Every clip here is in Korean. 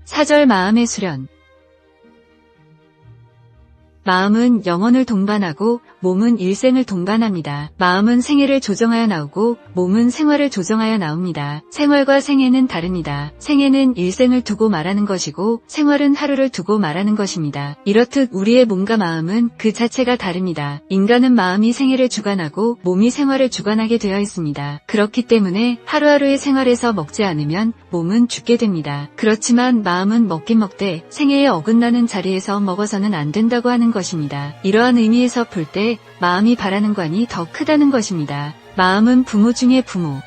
4절 마음의 수련. 마음은 영혼을 동반하고 몸은 일생을 동반합니다. 마음은 생애를 조정하여 나오고 몸은 생활을 조정하여 나옵니다. 생활과 생애는 다릅니다. 생애는 일생을 두고 말하는 것이고 생활은 하루를 두고 말하는 것입니다. 이렇듯 우리의 몸과 마음은 그 자체가 다릅니다. 인간은 마음이 생애를 주관하고 몸이 생활을 주관하게 되어 있습니다. 그렇기 때문에 하루하루의 생활에서 먹지 않으면 몸은 죽게 됩니다. 그렇지만 마음은 먹긴 먹되 생애에 어긋나는 자리에서 먹어서는 안 된다고 하는 것입니다. 이러한 의미에서 볼 때 마음이 바라는 관이 더 크다는 것입니다. 마음은 부모 중의 부모.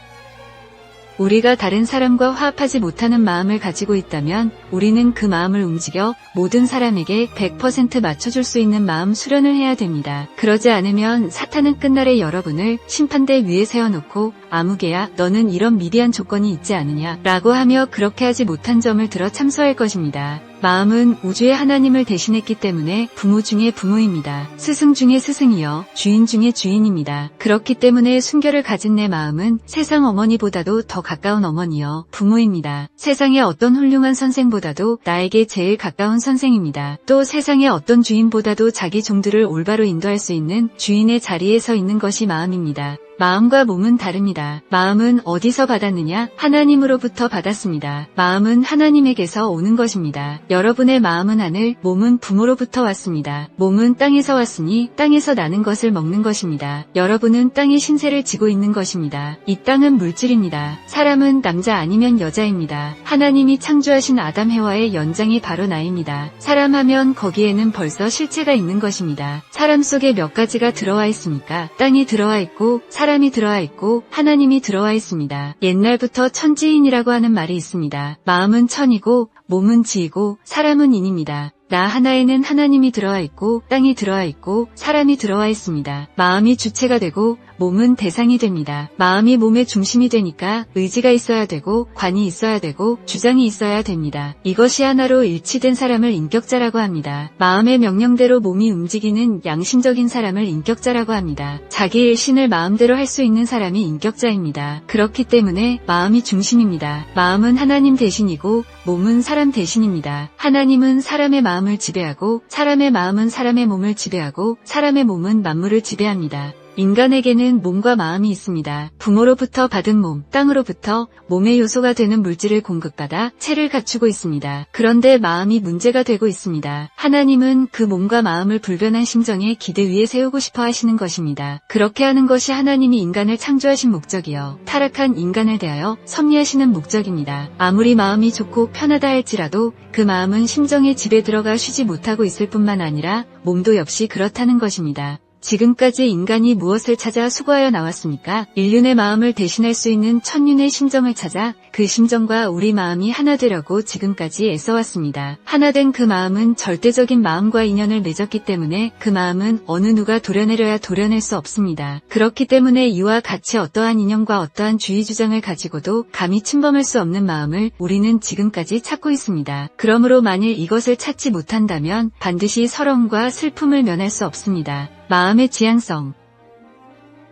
우리가 다른 사람과 화합하지 못하는 마음을 가지고 있다면 우리는 그 마음을 움직여 모든 사람에게 100% 맞춰줄 수 있는 마음 수련을 해야 됩니다. 그러지 않으면 사탄은 끝날에 여러분을 심판대 위에 세워놓고 아무개야 너는 이런 미비한 조건이 있지 않느냐 라고 하며 그렇게 하지 못한 점을 들어 참소할 것입니다. 마음은 우주의 하나님을 대신했기 때문에 부모 중에 부모입니다. 스승 중에 스승이요 주인 중에 주인입니다. 그렇기 때문에 순결을 가진 내 마음은 세상 어머니보다도 더 가까운 어머니요 부모입니다. 세상의 어떤 훌륭한 선생보다도 나에게 제일 가까운 선생입니다. 또 세상의 어떤 주인보다도 자기 종들을 올바로 인도할 수 있는 주인의 자리에 서 있는 것이 마음입니다. 마음과 몸은 다릅니다. 마음은 어디서 받았느냐? 하나님으로부터 받았습니다. 마음은 하나님에게서 오는 것입니다. 여러분의 마음은 하늘, 몸은 부모로부터 왔습니다. 몸은 땅에서 왔으니 땅에서 나는 것을 먹는 것입니다. 여러분은 땅의 신세를 지고 있는 것입니다. 이 땅은 물질입니다. 사람은 남자 아니면 여자입니다. 하나님이 창조하신 아담 해와의 연장이 바로 나입니다. 사람 하면 거기에는 벌써 실체가 있는 것입니다. 사람 속에 몇 가지가 들어와 있습니까? 땅이 들어와 있고 사람이 들어와 있고 하나님이 들어와 있습니다. 옛날부터 천지인이라고 하는 말이 있습니다. 마음은 천이고 몸은 지이고 사람은 인입니다. 나 하나에는 하나님이 들어와 있고 땅이 들어와 있고 사람이 들어와 있습니다. 마음이 주체가 되고 몸은 대상이 됩니다. 마음이 몸의 중심이 되니까 의지가 있어야 되고 관이 있어야 되고 주장이 있어야 됩니다. 이것이 하나로 일치된 사람을 인격자라고 합니다. 마음의 명령대로 몸이 움직이는 양심적인 사람을 인격자라고 합니다. 자기 일신을 마음대로 할 수 있는 사람이 인격자입니다. 그렇기 때문에 마음이 중심입니다. 마음은 하나님 대신이고 몸은 사람 대신입니다. 하나님은 사람의 마음을 지배하고 사람의 마음은 사람의 몸을 지배하고 사람의 몸은 만물을 지배합니다. 인간에게는 몸과 마음이 있습니다. 부모로부터 받은 몸, 땅으로부터 몸의 요소가 되는 물질을 공급받아 체를 갖추고 있습니다. 그런데 마음이 문제가 되고 있습니다. 하나님은 그 몸과 마음을 불변한 심정의 기대 위에 세우고 싶어 하시는 것입니다. 그렇게 하는 것이 하나님이 인간을 창조하신 목적이요 타락한 인간을 대하여 섭리하시는 목적입니다. 아무리 마음이 좋고 편하다 할지라도 그 마음은 심정의 집에 들어가 쉬지 못하고 있을 뿐만 아니라 몸도 역시 그렇다는 것입니다. 지금까지 인간이 무엇을 찾아 수고하여 나왔습니까? 인륜의 마음을 대신할 수 있는 천륜의 심정을 찾아 그 심정과 우리 마음이 하나 되려고 지금까지 애써왔습니다. 하나된 그 마음은 절대적인 마음과 인연을 맺었기 때문에 그 마음은 어느 누가 도려내려야 도려낼 수 없습니다. 그렇기 때문에 이와 같이 어떠한 인연과 어떠한 주의 주장을 가지고도 감히 침범할 수 없는 마음을 우리는 지금까지 찾고 있습니다. 그러므로 만일 이것을 찾지 못한다면 반드시 서러움과 슬픔을 면할 수 없습니다. 마음의 지향성.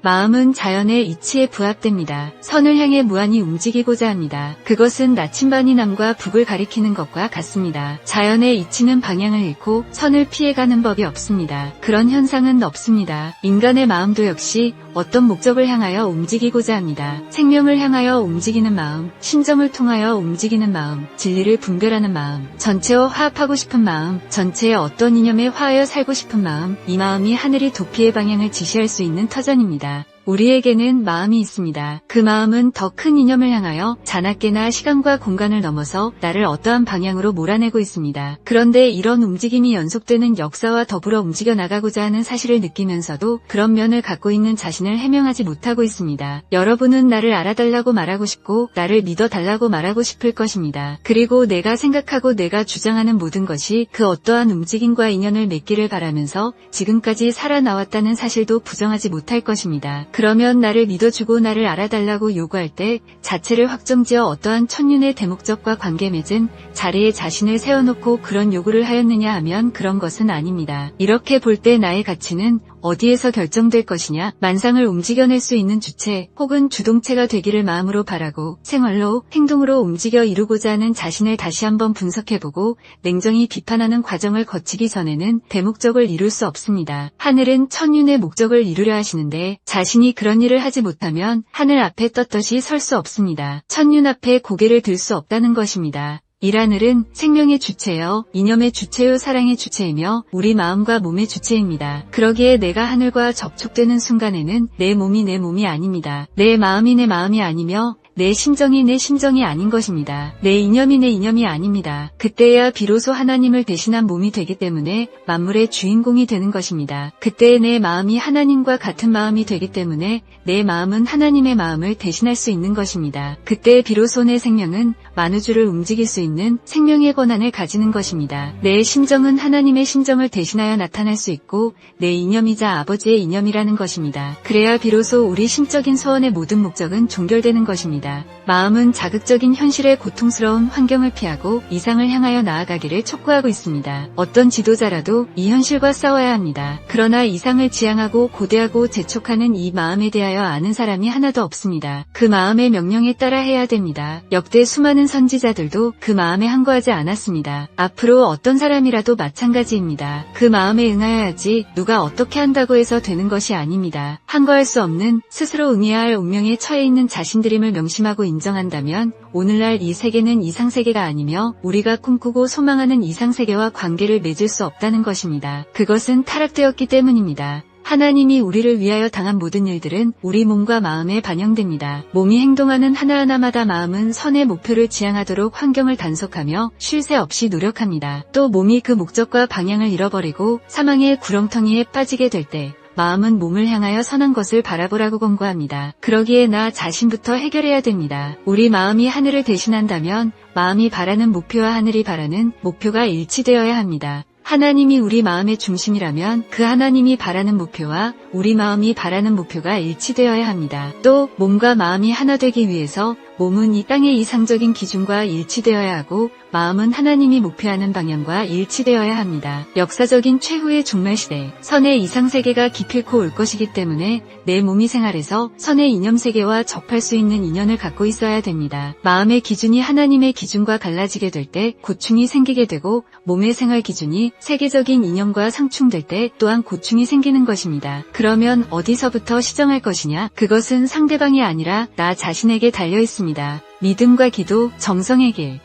마음은 자연의 이치에 부합됩니다. 선을 향해 무한히 움직이고자 합니다. 그것은 나침반이 남과 북을 가리키는 것과 같습니다. 자연의 이치는 방향을 잃고 선을 피해가는 법이 없습니다. 그런 현상은 없습니다. 인간의 마음도 역시 어떤 목적을 향하여 움직이고자 합니다. 생명을 향하여 움직이는 마음, 신정을 통하여 움직이는 마음, 진리를 분별하는 마음, 전체와 화합하고 싶은 마음, 전체의 어떤 이념에 화하여 살고 싶은 마음, 이 마음이 하늘이 도피의 방향을 지시할 수 있는 터전입니다. 우리에게는 마음이 있습니다. 그 마음은 더 큰 이념을 향하여 자나깨나 시간과 공간을 넘어서 나를 어떠한 방향으로 몰아내고 있습니다. 그런데 이런 움직임이 연속되는 역사와 더불어 움직여 나가고자 하는 사실을 느끼면서도 그런 면을 갖고 있는 자신을 해명하지 못하고 있습니다. 여러분은 나를 알아달라고 말하고 싶고 나를 믿어달라고 말하고 싶을 것입니다. 그리고 내가 생각하고 내가 주장하는 모든 것이 그 어떠한 움직임과 인연을 맺기를 바라면서 지금까지 살아나왔다는 사실도 부정하지 못할 것입니다. 그러면 나를 믿어주고 나를 알아달라고 요구할 때 자체를 확정지어 어떠한 천륜의 대목적과 관계 맺은 자리에 자신을 세워놓고 그런 요구를 하였느냐 하면 그런 것은 아닙니다. 이렇게 볼 때 나의 가치는 어디에서 결정될 것이냐, 만상을 움직여낼 수 있는 주체 혹은 주동체가 되기를 마음으로 바라고 생활로, 행동으로 움직여 이루고자 하는 자신을 다시 한번 분석해보고 냉정히 비판하는 과정을 거치기 전에는 대목적을 이룰 수 없습니다. 하늘은 천윤의 목적을 이루려 하시는데 자신이 그런 일을 하지 못하면 하늘 앞에 떳떳이 설 수 없습니다. 천윤 앞에 고개를 들 수 없다는 것입니다. 이 하늘은 생명의 주체여, 이념의 주체요, 사랑의 주체이며 우리 마음과 몸의 주체입니다. 그러기에 내가 하늘과 접촉되는 순간에는 내 몸이 아닙니다. 내 마음이 아니며 내 심정이 내 심정이 아닌 것입니다. 내 이념이 내 이념이 아닙니다. 그때야 비로소 하나님을 대신한 몸이 되기 때문에 만물의 주인공이 되는 것입니다. 그때 내 마음이 하나님과 같은 마음이 되기 때문에 내 마음은 하나님의 마음을 대신할 수 있는 것입니다. 그때 비로소 내 생명은 만우주를 움직일 수 있는 생명의 권한을 가지는 것입니다. 내 심정은 하나님의 심정을 대신하여 나타날 수 있고 내 이념이자 아버지의 이념이라는 것입니다. 그래야 비로소 우리 심적인 소원의 모든 목적은 종결되는 것입니다. 마음은 자극적인 현실의 고통스러운 환경을 피하고 이상을 향하여 나아가기를 촉구하고 있습니다. 어떤 지도자라도 이 현실과 싸워야 합니다. 그러나 이상을 지향하고 고대하고 재촉하는 이 마음에 대하여 아는 사람이 하나도 없습니다. 그 마음의 명령에 따라 해야 됩니다. 역대 수많은 선지자들도 그 마음에 항거하지 않았습니다. 앞으로 어떤 사람이라도 마찬가지입니다. 그 마음에 응하여야지 누가 어떻게 한다고 해서 되는 것이 아닙니다. 항거할 수 없는 스스로 응해야 할 운명에 처해 있는 자신들임을 명심하고 인정한다면 오늘날 이 세계는 이상세계가 아니며 우리가 꿈꾸고 소망하는 이상세계와 관계를 맺을 수 없다는 것입니다. 그것은 타락되었기 때문입니다. 하나님이 우리를 위하여 당한 모든 일들은 우리 몸과 마음에 반영됩니다. 몸이 행동하는 하나하나마다 마음은 선의 목표를 지향하도록 환경을 단속하며 쉴 새 없이 노력합니다. 또 몸이 그 목적과 방향을 잃어버리고 사망의 구렁텅이에 빠지게 될 때 마음은 몸을 향하여 선한 것을 바라보라고 권고합니다. 그러기에 나 자신부터 해결해야 됩니다. 우리 마음이 하늘을 대신한다면 마음이 바라는 목표와 하늘이 바라는 목표가 일치되어야 합니다. 하나님이 우리 마음의 중심이라면 그 하나님이 바라는 목표와 우리 마음이 바라는 목표가 일치되어야 합니다. 또 몸과 마음이 하나 되기 위해서 몸은 이 땅의 이상적인 기준과 일치되어야 하고 마음은 하나님이 목표하는 방향과 일치되어야 합니다. 역사적인 최후의 종말시대, 선의 이상세계가 기필코 올 것이기 때문에 내 몸이 생활에서 선의 이념세계와 접할 수 있는 인연을 갖고 있어야 됩니다. 마음의 기준이 하나님의 기준과 갈라지게 될 때 고충이 생기게 되고 몸의 생활 기준이 세계적인 이념과 상충될 때 또한 고충이 생기는 것입니다. 그러면 어디서부터 시정할 것이냐? 그것은 상대방이 아니라 나 자신에게 달려 있습니다. 믿음과 기도, 정성의 길.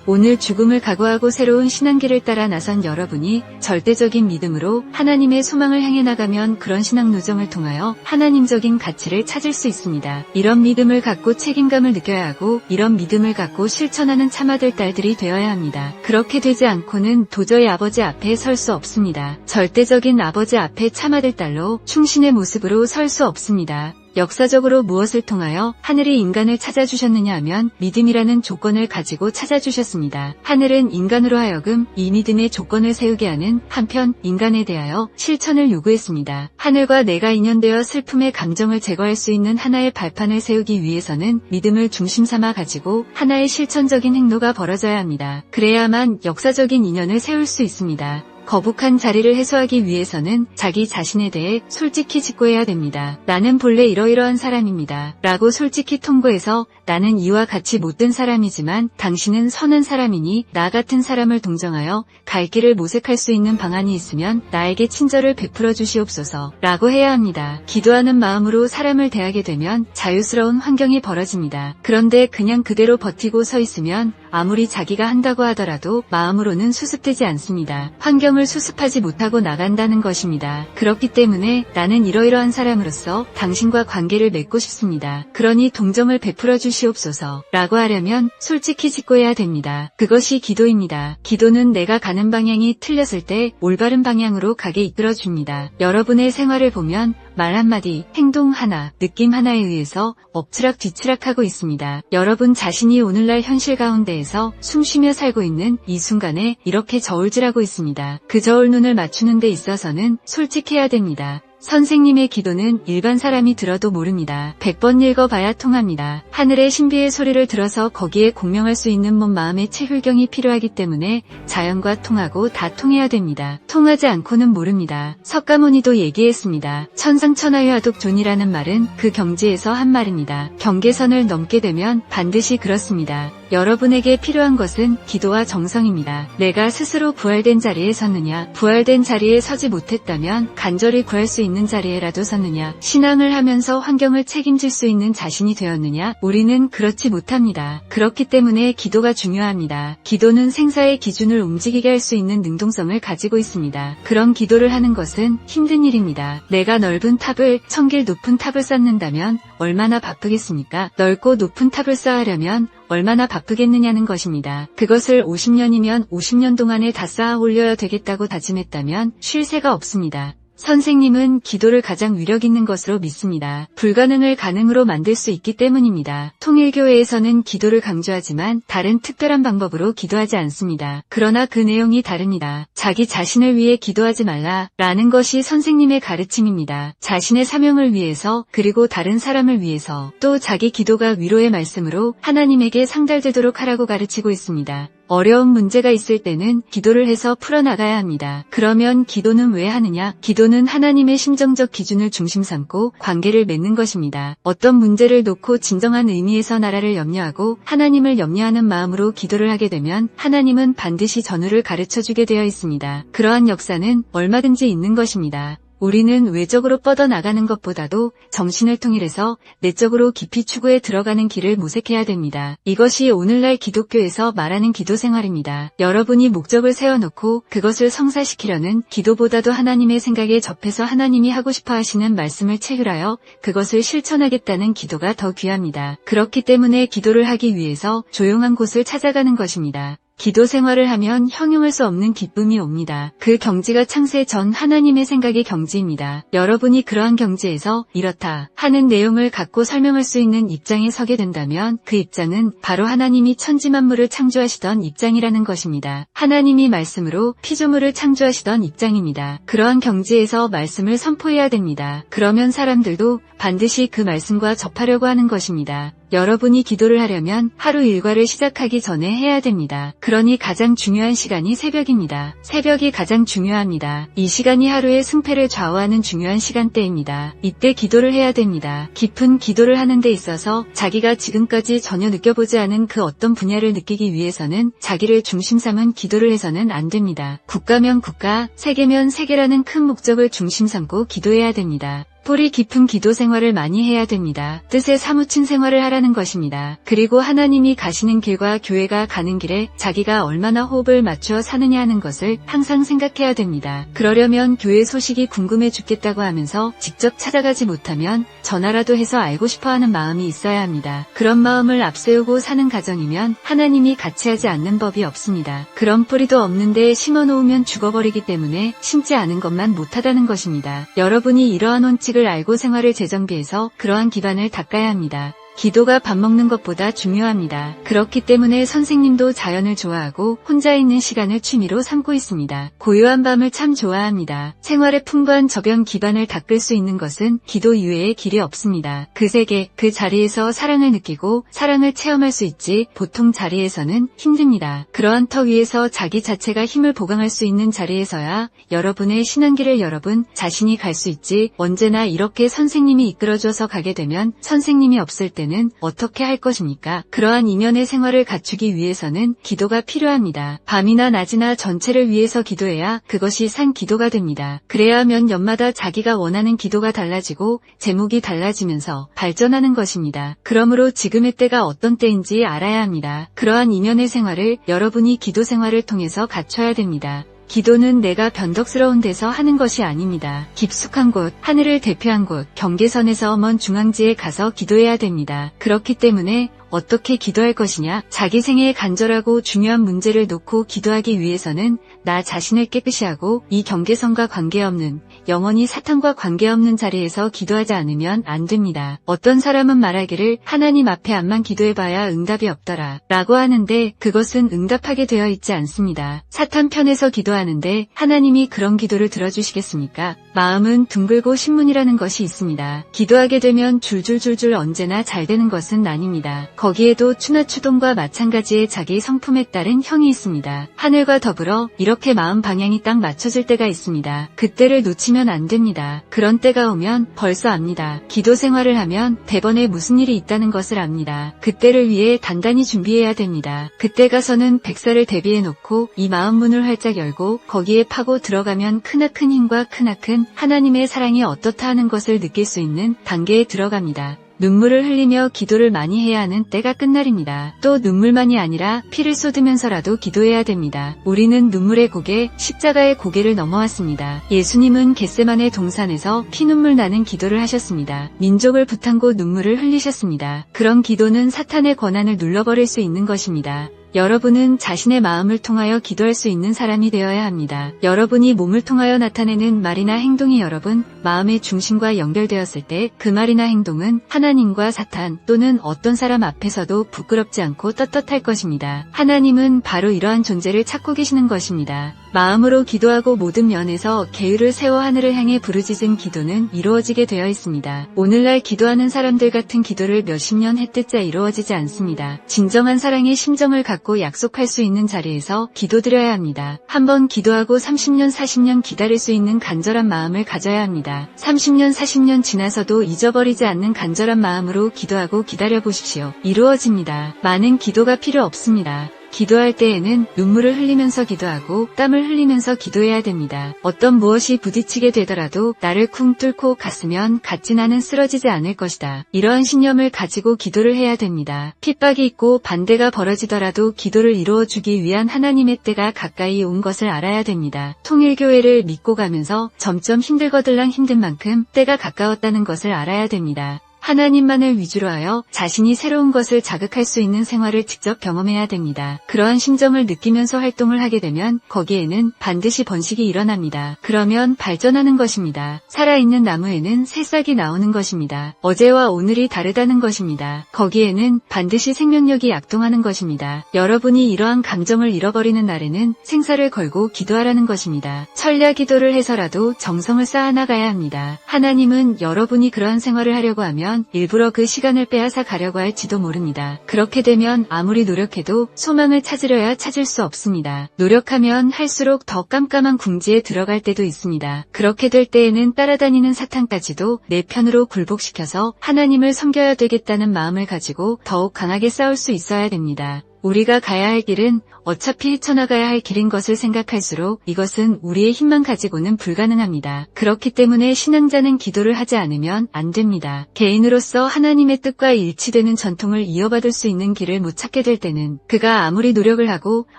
오늘 죽음을 각오하고 새로운 신앙길을 따라 나선 여러분이 절대적인 믿음으로 하나님의 소망을 향해 나가면 그런 신앙 누정을 통하여 하나님적인 가치를 찾을 수 있습니다. 이런 믿음을 갖고 책임감을 느껴야 하고 이런 믿음을 갖고 실천하는 참아들 딸들이 되어야 합니다. 그렇게 되지 않고는 도저히 아버지 앞에 설 수 없습니다. 절대적인 아버지 앞에 참아들 딸로 충신의 모습으로 설 수 없습니다. 역사적으로 무엇을 통하여 하늘이 인간을 찾아주셨느냐 하면 믿음이라는 조건을 가지고 찾아주셨습니다. 하늘은 인간으로 하여금 이 믿음의 조건을 세우게 하는 한편 인간에 대하여 실천을 요구했습니다. 하늘과 내가 인연되어 슬픔의 감정을 제거할 수 있는 하나의 발판을 세우기 위해서는 믿음을 중심 삼아 가지고 하나의 실천적인 행로가 벌어져야 합니다. 그래야만 역사적인 인연을 세울 수 있습니다. 거북한 자리를 해소하기 위해서는 자기 자신에 대해 솔직히 직고해야 됩니다. 나는 본래 이러이러한 사람입니다. 라고 솔직히 통보해서 나는 이와 같이 못된 사람이지만 당신은 선한 사람이니 나 같은 사람을 동정하여 갈 길을 모색할 수 있는 방안이 있으면 나에게 친절을 베풀어 주시옵소서 라고 해야 합니다. 기도하는 마음으로 사람을 대하게 되면 자유스러운 환경이 벌어집니다. 그런데 그냥 그대로 버티고 서 있으면 아무리 자기가 한다고 하더라도 마음으로는 수습되지 않습니다. 환경을 수습하지 못하고 나간다는 것입니다. 그렇기 때문에 나는 이러이러한 사람으로서 당신과 관계를 맺고 싶습니다. 그러니 동정을 베풀어 주시옵소서 라고 하려면 솔직히 직고해야 됩니다. 그것이 기도입니다. 기도는 내가 가는 방향이 틀렸을 때 올바른 방향으로 가게 이끌어줍니다. 여러분의 생활을 보면 말 한마디, 행동 하나, 느낌 하나에 의해서 엎치락 뒤치락하고 있습니다. 여러분 자신이 오늘날 현실 가운데에서 숨쉬며 살고 있는 이 순간에 이렇게 저울질하고 있습니다. 그 저울 눈을 맞추는 데 있어서는 솔직해야 됩니다. 선생님의 기도는 일반 사람이 들어도 모릅니다. 100번 읽어봐야 통합니다. 하늘의 신비의 소리를 들어서 거기에 공명할 수 있는 몸 마음의 체휼경이 필요하기 때문에 자연과 통하고 다 통해야 됩니다. 통하지 않고는 모릅니다. 석가모니도 얘기했습니다. 천상천하유하독존이라는 말은 그 경지에서 한 말입니다. 경계선을 넘게 되면 반드시 그렇습니다. 여러분에게 필요한 것은 기도와 정성입니다. 내가 스스로 부활된 자리에 섰느냐, 부활된 자리에 서지 못했다면 간절히 구할 수 있는 자리에라도 섰느냐, 신앙을 하면서 환경을 책임질 수 있는 자신이 되었느냐, 우리는 그렇지 못합니다. 그렇기 때문에 기도가 중요합니다. 기도는 생사의 기준을 움직이게 할 수 있는 능동성을 가지고 있습니다. 그런 기도를 하는 것은 힘든 일입니다. 내가 넓은 탑을 1000길 높은 탑을 쌓는다면 얼마나 바쁘겠습니까? 넓고 높은 탑을 쌓으려면 얼마나 바쁘겠느냐는 것입니다. 그것을 50년이면 50년 동안에 다 쌓아 올려야 되겠다고 다짐했다면 쉴 새가 없습니다. 선생님은 기도를 가장 위력 있는 것으로 믿습니다. 불가능을 가능으로 만들 수 있기 때문입니다. 통일교회에서는 기도를 강조하지만 다른 특별한 방법으로 기도하지 않습니다. 그러나 그 내용이 다릅니다. 자기 자신을 위해 기도하지 말라라는 것이 선생님의 가르침입니다. 자신의 사명을 위해서, 그리고 다른 사람을 위해서, 또 자기 기도가 위로의 말씀으로 하나님에게 상달되도록 하라고 가르치고 있습니다. 어려운 문제가 있을 때는 기도를 해서 풀어나가야 합니다. 그러면 기도는 왜 하느냐? 기도는 하나님의 심정적 기준을 중심 삼고 관계를 맺는 것입니다. 어떤 문제를 놓고 진정한 의미에서 나라를 염려하고 하나님을 염려하는 마음으로 기도를 하게 되면 하나님은 반드시 전후를 가르쳐주게 되어 있습니다. 그러한 역사는 얼마든지 있는 것입니다. 우리는 외적으로 뻗어나가는 것보다도 정신을 통일해서 내적으로 깊이 추구해 들어가는 길을 모색해야 됩니다. 이것이 오늘날 기독교에서 말하는 기도 생활입니다. 여러분이 목적을 세워놓고 그것을 성사시키려는 기도보다도 하나님의 생각에 접해서 하나님이 하고 싶어 하시는 말씀을 체휼하여 그것을 실천하겠다는 기도가 더 귀합니다. 그렇기 때문에 기도를 하기 위해서 조용한 곳을 찾아가는 것입니다. 기도 생활을 하면 형용할 수 없는 기쁨이 옵니다. 그 경지가 창세 전 하나님의 생각의 경지입니다. 여러분이 그러한 경지에서 이렇다 하는 내용을 갖고 설명할 수 있는 입장에 서게 된다면 그 입장은 바로 하나님이 천지만물을 창조하시던 입장이라는 것입니다. 하나님이 말씀으로 피조물을 창조하시던 입장입니다. 그러한 경지에서 말씀을 선포해야 됩니다. 그러면 사람들도 반드시 그 말씀과 접하려고 하는 것입니다. 여러분이 기도를 하려면 하루 일과를 시작하기 전에 해야 됩니다. 그러니 가장 중요한 시간이 새벽입니다. 새벽이 가장 중요합니다. 이 시간이 하루의 승패를 좌우하는 중요한 시간대입니다. 이때 기도를 해야 됩니다. 깊은 기도를 하는 데 있어서 자기가 지금까지 전혀 느껴보지 않은 그 어떤 분야를 느끼기 위해서는 자기를 중심 삼은 기도를 해서는 안 됩니다. 국가면 국가, 세계면 세계라는 큰 목적을 중심 삼고 기도해야 됩니다. 뿌리 깊은 기도 생활을 많이 해야 됩니다. 뜻에 사무친 생활을 하라는 것입니다. 그리고 하나님이 가시는 길과 교회가 가는 길에 자기가 얼마나 호흡을 맞추어 사느냐 하는 것을 항상 생각해야 됩니다. 그러려면 교회 소식이 궁금해 죽겠다고 하면서 직접 찾아가지 못하면 전화라도 해서 알고 싶어하는 마음이 있어야 합니다. 그런 마음을 앞세우고 사는 가정이면 하나님이 같이 하지 않는 법이 없습니다. 그런 뿌리도 없는데 심어놓으면 죽어버리기 때문에 심지 않은 것만 못하다는 것입니다. 여러분이 이러한 원칙 을 알고 생활을 재정비해서 그러한 기반을 닦아야 합니다. 기도가 밥 먹는 것보다 중요합니다. 그렇기 때문에 선생님도 자연을 좋아하고 혼자 있는 시간을 취미로 삼고 있습니다. 고요한 밤을 참 좋아합니다. 생활의 풍부한 저변 기반을 닦을 수 있는 것은 기도 이외의 길이 없습니다. 그 세계, 그 자리에서 사랑을 느끼고 사랑을 체험할 수 있지 보통 자리에서는 힘듭니다. 그러한 터 위에서 자기 자체가 힘을 보강할 수 있는 자리에서야 여러분의 신앙길을 여러분 자신이 갈 수 있지 언제나 이렇게 선생님이 이끌어줘서 가게 되면 선생님이 없을 때 는 어떻게 할 것입니까? 그러한 이면의 생활을 갖추기 위해서는 기도가 필요합니다. 밤이나 낮이나 전체를 위해서 기도해야 그것이 산 기도가 됩니다. 그래야 몇 년마다 자기가 원하는 기도가 달라지고 제목이 달라지면서 발전하는 것입니다. 그러므로 지금의 때가 어떤 때인지 알아야 합니다. 그러한 이면의 생활을 여러분이 기도 생활을 통해서 갖춰야 됩니다. 기도는 내가 변덕스러운 데서 하는 것이 아닙니다. 깊숙한 곳, 하늘을 대표한 곳, 경계선에서 먼 중앙지에 가서 기도해야 됩니다. 그렇기 때문에 어떻게 기도할 것이냐? 자기 생애에 간절하고 중요한 문제를 놓고 기도하기 위해서는 나 자신을 깨끗이 하고 이 경계선과 관계없는 영원히 사탄과 관계없는 자리에서 기도하지 않으면 안 됩니다. 어떤 사람은 말하기를 하나님 앞에 앞만 기도해봐야 응답이 없더라 라고 하는데 그것은 응답하게 되어 있지 않습니다. 사탄 편에서 기도하는데 하나님이 그런 기도를 들어주시겠습니까? 마음은 둥글고 신문이라는 것이 있습니다. 기도하게 되면 줄줄줄줄 언제나 잘 되는 것은 아닙니다. 거기에도 추나추동과 마찬가지의 자기 성품에 따른 형이 있습니다. 하늘과 더불어 이렇게 마음 방향이 딱 맞춰질 때가 있습니다. 그때를 놓치면 안 됩니다. 그런 때가 오면 벌써 압니다. 기도 생활을 하면 대번에 무슨 일이 있다는 것을 압니다. 그때를 위해 단단히 준비해야 됩니다. 그때 가서는 백사를 대비해 놓고 이 마음 문을 활짝 열고 거기에 파고 들어가면 크나큰 힘과 크나큰 하나님의 사랑이 어떻다 하는 것을 느낄 수 있는 단계에 들어갑니다. 눈물을 흘리며 기도를 많이 해야 하는 때가 끝날입니다. 또 눈물만이 아니라 피를 쏟으면서라도 기도해야 됩니다. 우리는 눈물의 고개, 십자가의 고개를 넘어왔습니다. 예수님은 겟세마네 동산에서 피눈물 나는 기도를 하셨습니다. 민족을 붙안고 눈물을 흘리셨습니다. 그런 기도는 사탄의 권한을 눌러버릴 수 있는 것입니다. 여러분은 자신의 마음을 통하여 기도할 수 있는 사람이 되어야 합니다. 여러분이 몸을 통하여 나타내는 말이나 행동이 여러분 마음의 중심과 연결되었을 때 그 말이나 행동은 하나님과 사탄 또는 어떤 사람 앞에서도 부끄럽지 않고 떳떳할 것입니다. 하나님은 바로 이러한 존재를 찾고 계시는 것입니다. 마음으로 기도하고 모든 면에서 계율을 세워 하늘을 향해 부르짖은 기도는 이루어지게 되어 있습니다. 오늘날 기도하는 사람들 같은 기도를 몇십 년 했댔자 이루어지지 않습니다. 진정한 사랑의 심정을 갖고 약속할 수 있는 자리에서 기도드려야 합니다. 한번 기도하고 30년 40년 기다릴 수 있는 간절한 마음을 가져야 합니다. 30년 40년 지나서도 잊어버리지 않는 간절한 마음으로 기도하고 기다려보십시오. 이루어집니다. 많은 기도가 필요 없습니다. 기도할 때에는 눈물을 흘리면서 기도하고 땀을 흘리면서 기도해야 됩니다. 어떤 무엇이 부딪히게 되더라도 나를 쿵 뚫고 갔으면 갔지 나는 쓰러지지 않을 것이다. 이러한 신념을 가지고 기도를 해야 됩니다. 핍박이 있고 반대가 벌어지더라도 기도를 이루어주기 위한 하나님의 때가 가까이 온 것을 알아야 됩니다. 통일교회를 믿고 가면서 점점 힘들거들랑 힘든 만큼 때가 가까웠다는 것을 알아야 됩니다. 하나님만을 위주로 하여 자신이 새로운 것을 자극할 수 있는 생활을 직접 경험해야 됩니다. 그러한 심정을 느끼면서 활동을 하게 되면 거기에는 반드시 번식이 일어납니다. 그러면 발전하는 것입니다. 살아있는 나무에는 새싹이 나오는 것입니다. 어제와 오늘이 다르다는 것입니다. 거기에는 반드시 생명력이 약동하는 것입니다. 여러분이 이러한 감정을 잃어버리는 날에는 생사를 걸고 기도하라는 것입니다. 철야 기도를 해서라도 정성을 쌓아나가야 합니다. 하나님은 여러분이 그러한 생활을 하려고 하면 일부러 그 시간을 빼앗아 가려고 할지도 모릅니다. 그렇게 되면 아무리 노력해도 소망을 찾으려야 찾을 수 없습니다. 노력하면 할수록 더 깜깜한 궁지에 들어갈 때도 있습니다. 그렇게 될 때에는 따라다니는 사탄까지도 내 편으로 굴복시켜서 하나님을 섬겨야 되겠다는 마음을 가지고 더욱 강하게 싸울 수 있어야 됩니다. 우리가 가야 할 길은 어차피 헤쳐나가야 할 길인 것을 생각할수록 이것은 우리의 힘만 가지고는 불가능합니다. 그렇기 때문에 신앙자는 기도를 하지 않으면 안 됩니다. 개인으로서 하나님의 뜻과 일치되는 전통을 이어받을 수 있는 길을 못 찾게 될 때는 그가 아무리 노력을 하고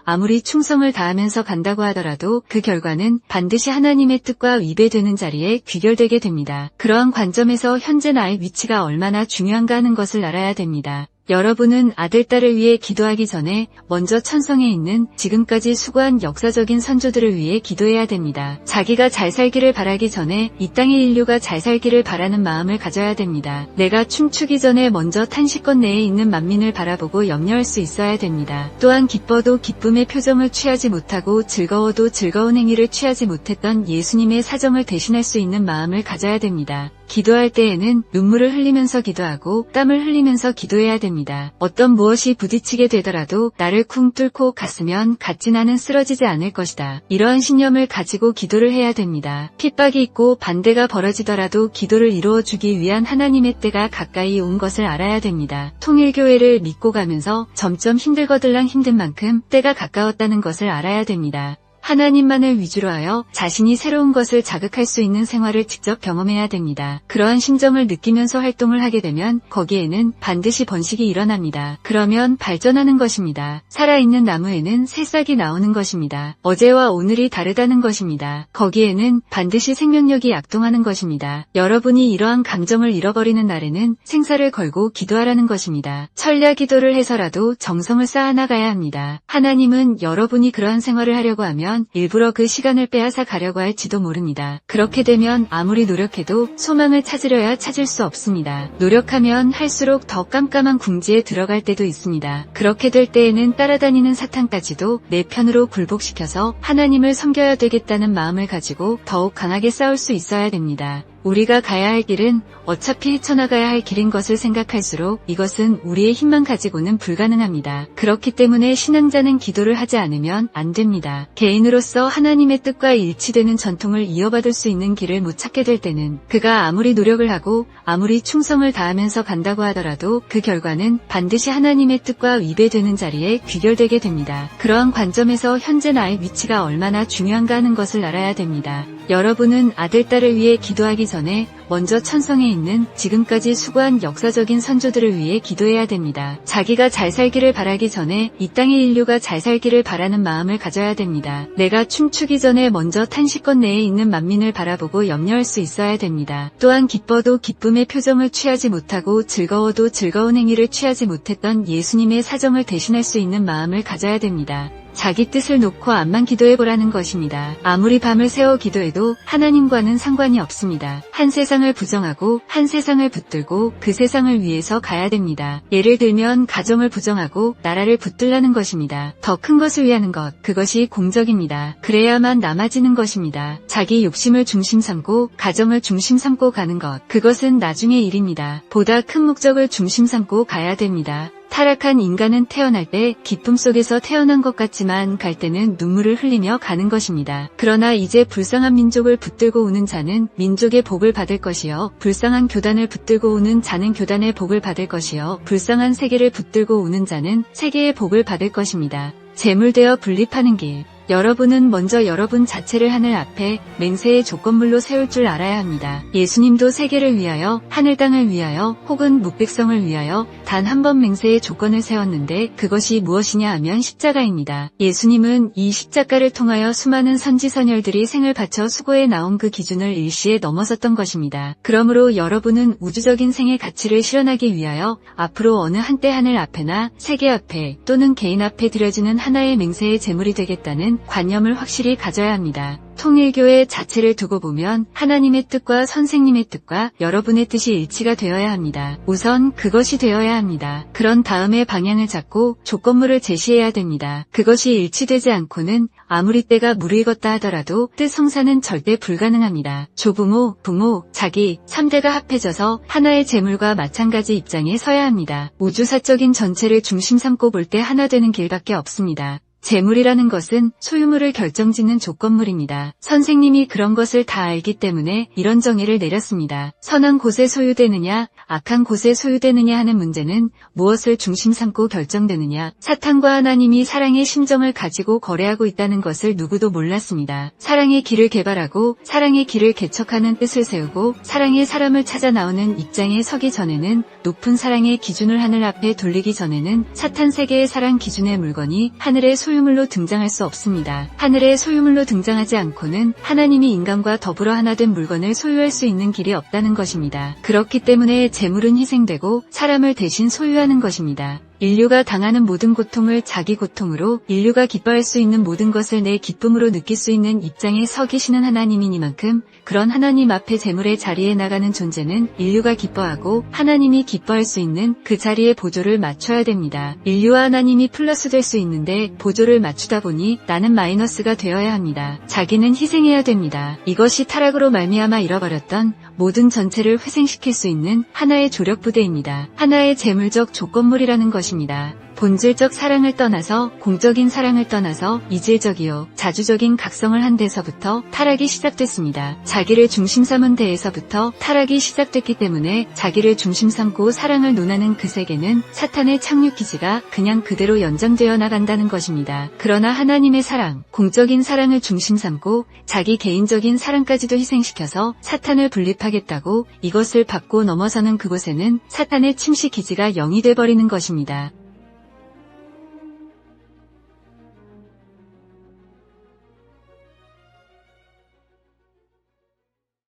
아무리 충성을 다하면서 간다고 하더라도 그 결과는 반드시 하나님의 뜻과 위배되는 자리에 귀결되게 됩니다. 그러한 관점에서 현재 나의 위치가 얼마나 중요한가 하는 것을 알아야 됩니다. 여러분은 아들, 딸을 위해 기도하기 전에 먼저 천성에 있는 지금까지 수고한 역사적인 선조들을 위해 기도해야 됩니다. 자기가 잘 살기를 바라기 전에 이 땅의 인류가 잘 살기를 바라는 마음을 가져야 됩니다. 내가 춤추기 전에 먼저 탄식권 내에 있는 만민을 바라보고 염려할 수 있어야 됩니다. 또한 기뻐도 기쁨의 표정을 취하지 못하고 즐거워도 즐거운 행위를 취하지 못했던 예수님의 사정을 대신할 수 있는 마음을 가져야 됩니다. 기도할 때에는 눈물을 흘리면서 기도하고 땀을 흘리면서 기도해야 됩니다. 어떤 무엇이 부딪히게 되더라도 나를 쿵 뚫고 갔으면 갔지 나는 쓰러지지 않을 것이다. 이러한 신념을 가지고 기도를 해야 됩니다. 핍박이 있고 반대가 벌어지더라도 기도를 이루어주기 위한 하나님의 때가 가까이 온 것을 알아야 됩니다. 통일교회를 믿고 가면서 점점 힘들거들랑 힘든 만큼 때가 가까웠다는 것을 알아야 됩니다. 하나님만을 위주로 하여 자신이 새로운 것을 자극할 수 있는 생활을 직접 경험해야 됩니다. 그러한 심정을 느끼면서 활동을 하게 되면 거기에는 반드시 번식이 일어납니다. 그러면 발전하는 것입니다. 살아있는 나무에는 새싹이 나오는 것입니다. 어제와 오늘이 다르다는 것입니다. 거기에는 반드시 생명력이 약동하는 것입니다. 여러분이 이러한 감정을 잃어버리는 날에는 생사를 걸고 기도하라는 것입니다. 철야 기도를 해서라도 정성을 쌓아나가야 합니다. 하나님은 여러분이 그러한 생활을 하려고 하면 되면 일부러 그 시간을 빼앗아 가려고 할지도 모릅니다. 그렇게 되면 아무리 노력해도 소망을 찾으려야 찾을 수 없습니다. 노력하면 할수록 더 깜깜한 궁지에 들어갈 때도 있습니다. 그렇게 될 때에는 따라다니는 사탄까지도 내 편으로 굴복시켜서 하나님을 섬겨야 되겠다는 마음을 가지고 더욱 강하게 싸울 수 있어야 됩니다. 우리가 가야 할 길은 어차피 헤쳐나가야 할 길인 것을 생각할수록 이것은 우리의 힘만 가지고는 불가능합니다. 그렇기 때문에 신앙자는 기도를 하지 않으면 안 됩니다. 개인으로서 하나님의 뜻과 일치되는 전통을 이어받을 수 있는 길을 못 찾게 될 때는 그가 아무리 노력을 하고 아무리 충성을 다하면서 간다고 하더라도 그 결과는 반드시 하나님의 뜻과 위배되는 자리에 귀결되게 됩니다. 그러한 관점에서 현재 나의 위치가 얼마나 중요한가 하는 것을 알아야 됩니다. 여러분은 아들, 딸을 위해 기도하기 전에 먼저 천성에 있는 지금까지 수고한 역사적인 선조들을 위해 기도해야 됩니다. 자기가 잘 살기를 바라기 전에 이 땅의 인류가 잘 살기를 바라는 마음을 가져야 됩니다. 내가 춤추기 전에 먼저 탄식권 내에 있는 만민을 바라보고 염려할 수 있어야 됩니다. 또한 기뻐도 기쁨의 표정을 취하지 못하고 즐거워도 즐거운 행위를 취하지 못했던 예수님의 사정을 대신할 수 있는 마음을 가져야 됩니다. 자기 뜻을 놓고 암만 기도해보라는 것입니다. 아무리 밤을 새워 기도해도 하나님과는 상관이 없습니다. 한 세상을 부정하고 한 세상을 붙들고 그 세상을 위해서 가야 됩니다. 예를 들면 가정을 부정하고 나라를 붙들라는 것입니다. 더 큰 것을 위하는 것, 그것이 공적입니다. 그래야만 남아지는 것입니다. 자기 욕심을 중심 삼고 가정을 중심 삼고 가는 것, 그것은 나중의 일입니다. 보다 큰 목적을 중심 삼고 가야 됩니다. 타락한 인간은 태어날 때 기쁨 속에서 태어난 것 같지만 갈 때는 눈물을 흘리며 가는 것입니다. 그러나 이제 불쌍한 민족을 붙들고 오는 자는 민족의 복을 받을 것이요, 불쌍한 교단을 붙들고 오는 자는 교단의 복을 받을 것이요, 불쌍한 세계를 붙들고 오는 자는 세계의 복을 받을 것입니다. 재물되어 분립하는 길. 여러분은 먼저 여러분 자체를 하늘 앞에 맹세의 조건물로 세울 줄 알아야 합니다. 예수님도 세계를 위하여, 하늘 땅을 위하여, 혹은 묵백성을 위하여 단 한 번 맹세의 조건을 세웠는데 그것이 무엇이냐 하면 십자가입니다. 예수님은 이 십자가를 통하여 수많은 선지선열들이 생을 바쳐 수고해 나온 그 기준을 일시에 넘어섰던 것입니다. 그러므로 여러분은 우주적인 생의 가치를 실현하기 위하여 앞으로 어느 한때 하늘 앞에나 세계 앞에 또는 개인 앞에 드려지는 하나의 맹세의 제물이 되겠다는 관념을 확실히 가져야 합니다. 통일교회 자체를 두고 보면 하나님의 뜻과 선생님의 뜻과 여러분의 뜻이 일치가 되어야 합니다. 우선 그것이 되어야 합니다. 그런 다음에 방향을 잡고 조건물을 제시해야 됩니다. 그것이 일치되지 않고는 아무리 때가 무르익었다 하더라도 뜻 성사는 절대 불가능합니다. 조부모, 부모, 자기 3대가 합해져서 하나의 재물과 마찬가지 입장에 서야 합니다. 우주사적인 전체를 중심 삼고 볼 때 하나 되는 길밖에 없습니다. 재물이라는 것은 소유물을 결정짓는 조건물입니다. 선생님이 그런 것을 다 알기 때문에 이런 정의를 내렸습니다. 선한 곳에 소유되느냐, 악한 곳에 소유되느냐 하는 문제는 무엇을 중심 삼고 결정되느냐. 사탄과 하나님이 사랑의 심정을 가지고 거래하고 있다는 것을 누구도 몰랐습니다. 사랑의 길을 개발하고 사랑의 길을 개척하는 뜻을 세우고 사랑의 사람을 찾아 나오는 입장에 서기 전에는, 높은 사랑의 기준을 하늘 앞에 돌리기 전에는 사탄 세계의 사랑 기준의 물건이 하늘의 소유물로 등장할 수 없습니다. 하늘의 소유물로 등장하지 않고는 하나님이 인간과 더불어 하나 된 물건을 소유할 수 있는 길이 없다는 것입니다. 그렇기 때문에 재물은 희생되고 사람을 대신 소유하는 것입니다. 인류가 당하는 모든 고통을 자기 고통으로, 인류가 기뻐할 수 있는 모든 것을 내 기쁨으로 느낄 수 있는 입장에 서 계시는 하나님이니만큼 그런 하나님 앞에 재물의 자리에 나가는 존재는 인류가 기뻐하고 하나님이 기뻐할 수 있는 그 자리에 보조를 맞춰야 됩니다. 인류와 하나님이 플러스 될 수 있는데 보조를 맞추다 보니 나는 마이너스가 되어야 합니다. 자기는 희생해야 됩니다. 이것이 타락으로 말미암아 잃어버렸던 모든 전체를 회생시킬 수 있는 하나의 조력부대입니다. 하나의 재물적 조건물이라는 것입니다. 본질적 사랑을 떠나서, 공적인 사랑을 떠나서 이질적이요 자주적인 각성을 한 데서부터 타락이 시작됐습니다. 자기를 중심 삼은 데에서부터 타락이 시작됐기 때문에 자기를 중심 삼고 사랑을 논하는 그 세계는 사탄의 착륙기지가 그냥 그대로 연장되어 나간다는 것입니다. 그러나 하나님의 사랑, 공적인 사랑을 중심 삼고 자기 개인적인 사랑까지도 희생시켜서 사탄을 분립하겠다고 이것을 받고 넘어서는 그곳에는 사탄의 침식 기지가 0이 돼버리는 것입니다.